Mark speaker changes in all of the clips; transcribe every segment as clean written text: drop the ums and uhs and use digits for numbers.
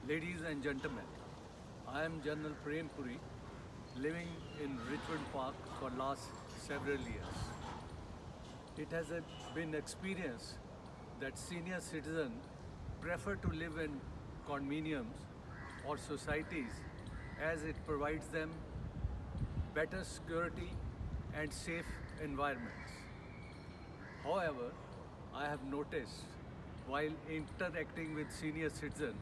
Speaker 1: Ladies and gentlemen, I am General Prem Puri, living in Richmond Park for last several years. It has been experienced that senior citizens prefer to live in condominiums or societies as it provides them better security and safe environments. However, I have noticed while interacting with senior citizens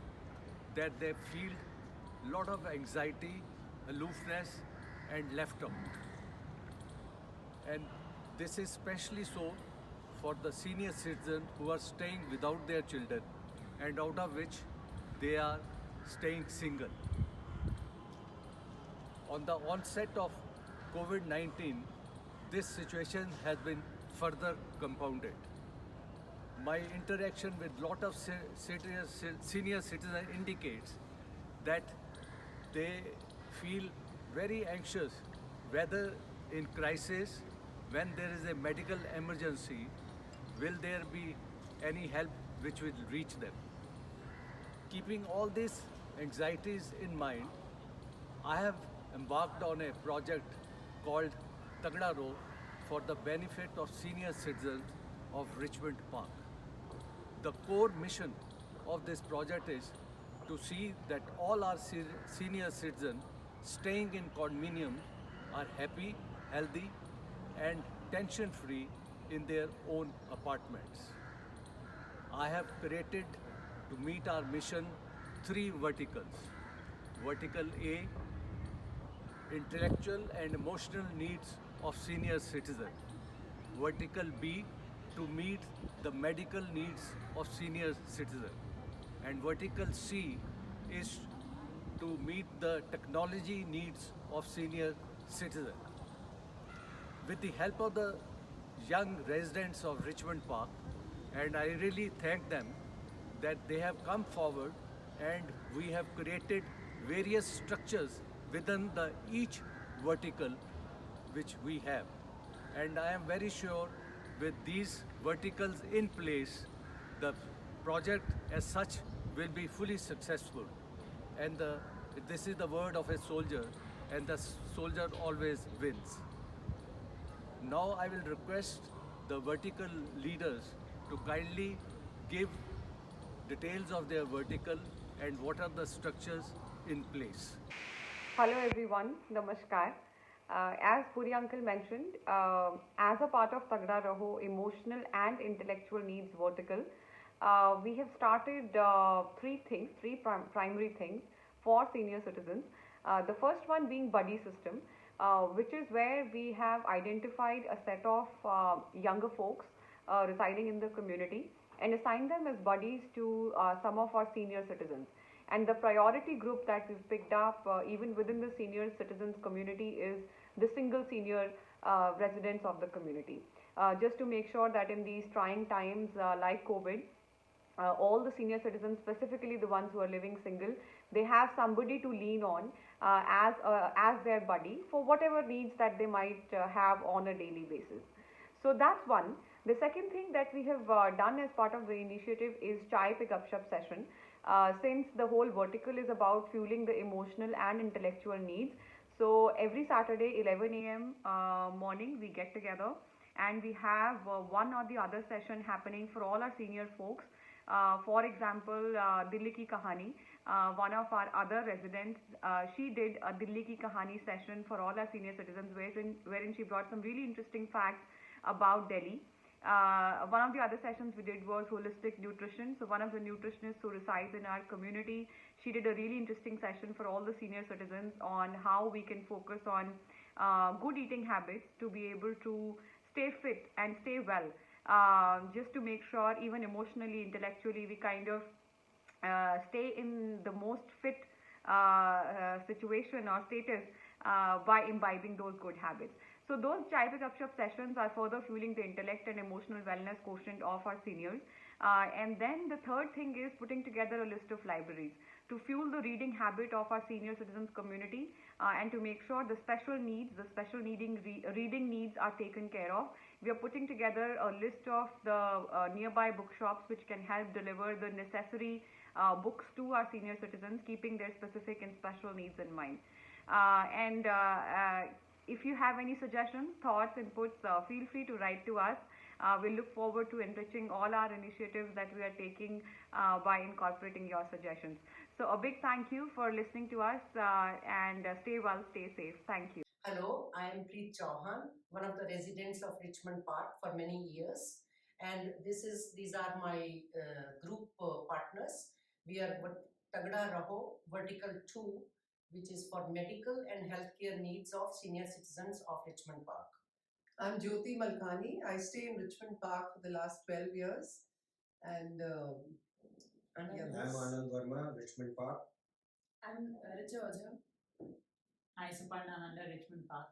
Speaker 1: that they feel a lot of anxiety, aloofness, and left out. And this is especially so for the senior citizens who are staying without their children and out of which they are staying single. On the onset of COVID 19, this situation has been further compounded. My interaction with lot of senior citizens indicates that they feel very anxious whether in crisis, when there is a medical emergency, will there be any help which will reach them. Keeping all these anxieties in mind, I have embarked on a project called Tagda Ro for the benefit of senior citizens of Richmond Park. The core mission of this project is to see that all our senior citizens staying in condominiums are happy, healthy, and tension free in their own apartments. I have created to meet our mission three verticals. Vertical A, intellectual and emotional needs of senior citizen. Vertical B, to meet the medical needs of senior citizen. And vertical C is to meet the technology needs of senior citizen. With the help of the young residents of Richmond Park, and I really thank them that they have come forward and we have created various structures within the each vertical which we have. And I am very sure with these verticals in place, the project as such will be fully successful. And this is the word of a soldier, and the soldier always wins. Now I will request the vertical leaders to kindly give details of their vertical and what are the structures in place.
Speaker 2: Hello everyone, Namaskar. As Puri Uncle mentioned, as a part of Tagda Raho emotional and intellectual needs vertical, we have started three primary things for senior citizens. The first one being buddy system, which is where we have identified a set of younger folks residing in the community and assigned them as buddies to some of our senior citizens. And the priority group that we've picked up, even within the senior citizens community, is the single senior residents of the community. Just to make sure that in these trying times like COVID, all the senior citizens, specifically the ones who are living single, they have somebody to lean on as their buddy for whatever needs that they might have on a daily basis. So that's one. The second thing that we have done as part of the initiative is chai pickup shop session. Since the whole vertical is about fueling the emotional and intellectual needs, so every Saturday 11 a.m. Morning we get together and we have one or the other session happening for all our senior folks. For example, Dilli Ki Kahani, one of our other residents, she did a Dilli Ki Kahani session for all our senior citizens wherein she brought some really interesting facts about Delhi. One of the other sessions we did was holistic nutrition. So one of the nutritionists who resides in our community, she did a really interesting session for all the senior citizens on how we can focus on good eating habits to be able to stay fit and stay well. Just to make sure, even emotionally, intellectually, we kind of stay in the most fit situation or status by imbibing those good habits. So those chai pick up shop sessions are further fueling the intellect and emotional wellness quotient of our seniors. And then the third thing is putting together a list of libraries to fuel the reading habit of our senior citizens community and to make sure the special needs, the special reading needs are taken care of. We are putting together a list of the nearby bookshops which can help deliver the necessary books to our senior citizens, keeping their specific and special needs in mind. And if you have any suggestions, thoughts, inputs, feel free to write to us. We look forward to enriching all our initiatives that we are taking by incorporating your suggestions. So a big thank you for listening to us, and stay well, stay safe. Thank you.
Speaker 3: Hello, I am Preet Chauhan, one of the residents of Richmond Park for many years, and these are my group partners. We are Tagda Raho Vertical 2, which is for medical and healthcare needs of senior citizens of Richmond Park.
Speaker 4: I'm Jyoti Malkani. I stay in Richmond Park for the last 12 years. And
Speaker 5: I'm Anand Verma, Richmond Park.
Speaker 6: I'm Richa Ojha. Hi, Suparna Nanda, Richmond Park.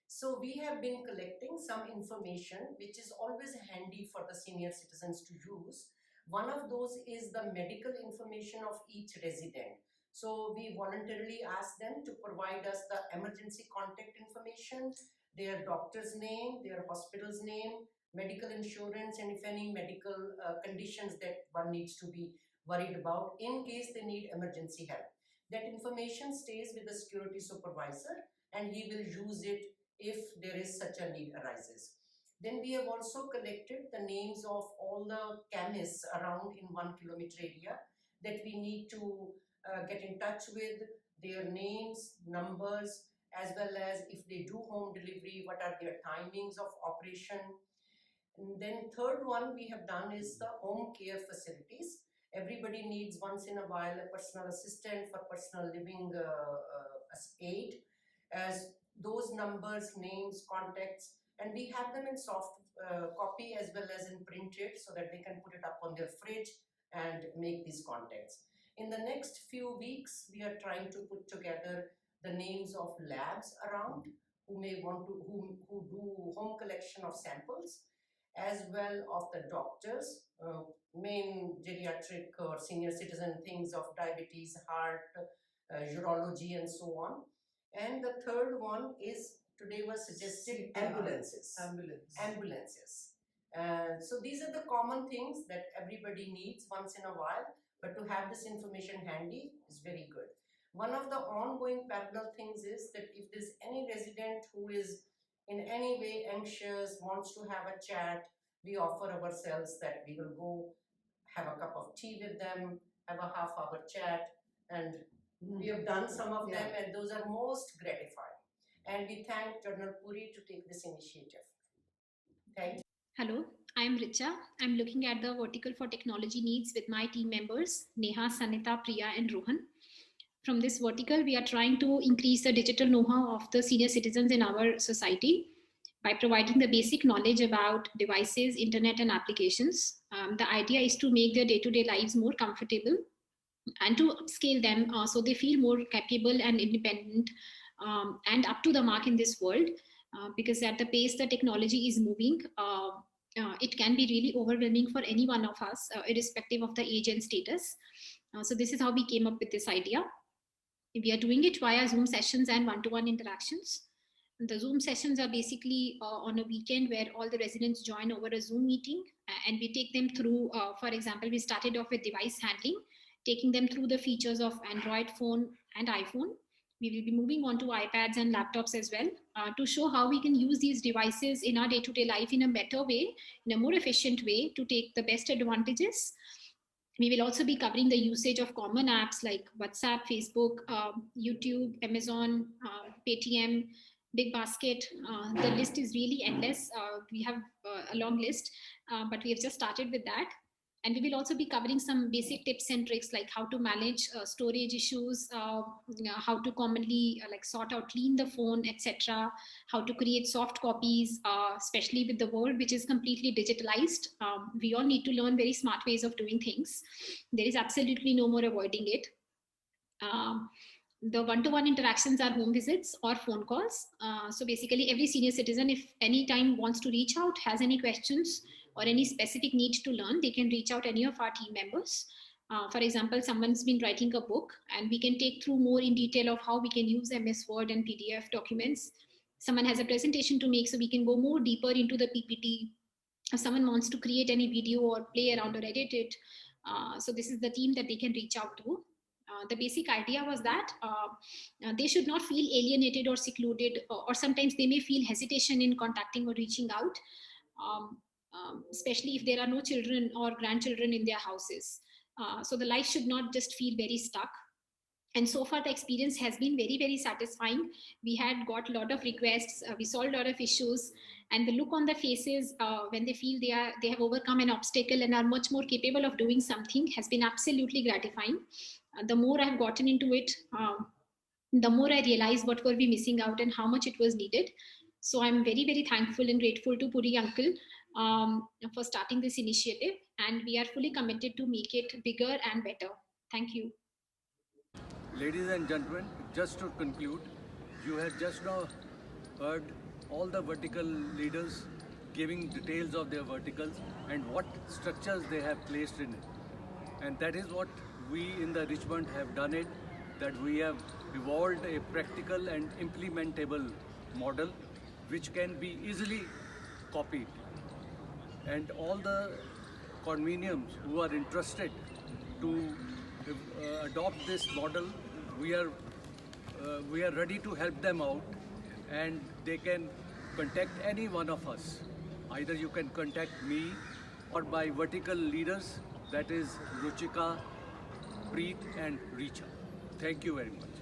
Speaker 3: So we have been collecting some information which is always handy for the senior citizens to use. One of those is the medical information of each resident. So we voluntarily ask them to provide us the emergency contact information, their doctor's name, their hospital's name, medical insurance, and if any medical conditions that one needs to be worried about in case they need emergency help. That information stays with the security supervisor and he will use it if there is such a need arises. Then we have also collected the names of all the chemists around in 1 kilometer area that we need to get in touch with, their names, numbers, as well as if they do home delivery, what are their timings of operation. And then third one we have done is the home care facilities. Everybody needs once in a while a personal assistant for personal living aid, as those numbers, names, contacts, and we have them in soft copy as well as in printed so that they can put it up on their fridge and make these contacts. In the next few weeks, we are trying to put together the names of labs around who may want to, who do home collection of samples, as well of the doctors, main geriatric or senior citizen things of diabetes, heart, urology, and so on. And the third one is today was suggested ambulances. Ambulances. So these are the common things that everybody needs once in a while, but to have this information handy is very good. One of the ongoing parallel things is that if there's any resident who is in any way anxious, wants to have a chat, we offer ourselves that we will go have a cup of tea with them, have a half-hour chat, and we have done some of them, and those are most gratifying. And we thank General Puri to take this initiative. Thank you.
Speaker 7: Hello, I'm Richa. I'm looking at the vertical for technology needs with my team members, Neha, Sanita, Priya, and Rohan. From this vertical, we are trying to increase the digital know-how of the senior citizens in our society by providing the basic knowledge about devices, internet, and applications. The idea is to make their day-to-day lives more comfortable and to upscale them so they feel more capable and independent and up to the mark in this world. Because at the pace the technology is moving, it can be really overwhelming for any one of us, irrespective of the age and status. So this is how we came up with this idea. We are doing it via Zoom sessions and one-to-one interactions. The Zoom sessions are basically on a weekend where all the residents join over a Zoom meeting, and we take them through, for example, we started off with device handling, taking them through the features of Android phone and iPhone. We will be moving on to iPads and laptops as well to show how we can use these devices in our day-to-day life in a better way, in a more efficient way to take the best advantages. We will also be covering the usage of common apps like WhatsApp, Facebook, YouTube, Amazon, Paytm, Big Basket. The list is really endless. We have a long list, but we have just started with that. And we will also be covering some basic tips and tricks like how to manage storage issues, how to commonly like sort out, clean the phone, etc. How to create soft copies, especially with the world which is completely digitalized. We all need to learn very smart ways of doing things. There is absolutely no more avoiding it. The one-to-one interactions are home visits or phone calls. So basically every senior citizen, if any time wants to reach out, has any questions or any specific need to learn, they can reach out any of our team members. For example, someone's been writing a book and we can take through more in detail of how we can use MS Word and PDF documents. Someone has a presentation to make, so we can go more deeper into the PPT. If someone wants to create any video or play around or edit it, So this is the team that they can reach out to. The basic idea was that they should not feel alienated or secluded, or sometimes they may feel hesitation in contacting or reaching out, especially if there are no children or grandchildren in their houses. So the life should not just feel very stuck. And so far the experience has been very, very satisfying. We had got a lot of requests, we solved a lot of issues, and the look on the faces when they feel they have overcome an obstacle and are much more capable of doing something has been absolutely gratifying. The more I've gotten into it, the more I realized what were we missing out and how much it was needed. So I'm very, very thankful and grateful to Puri uncle for starting this initiative, and we are fully committed to make it bigger and better. Thank you.
Speaker 1: Ladies and gentlemen, just to conclude, you have just now heard all the vertical leaders giving details of their verticals and what structures they have placed in it. And that is what we in the Richmond have done it, that we have evolved a practical and implementable model which can be easily copied. And all the condominiums who are interested to adopt this model, we are ready to help them out, and they can contact any one of us. Either you can contact me or my vertical leaders, that is Ruchika, Preet and Richa. Thank you very much.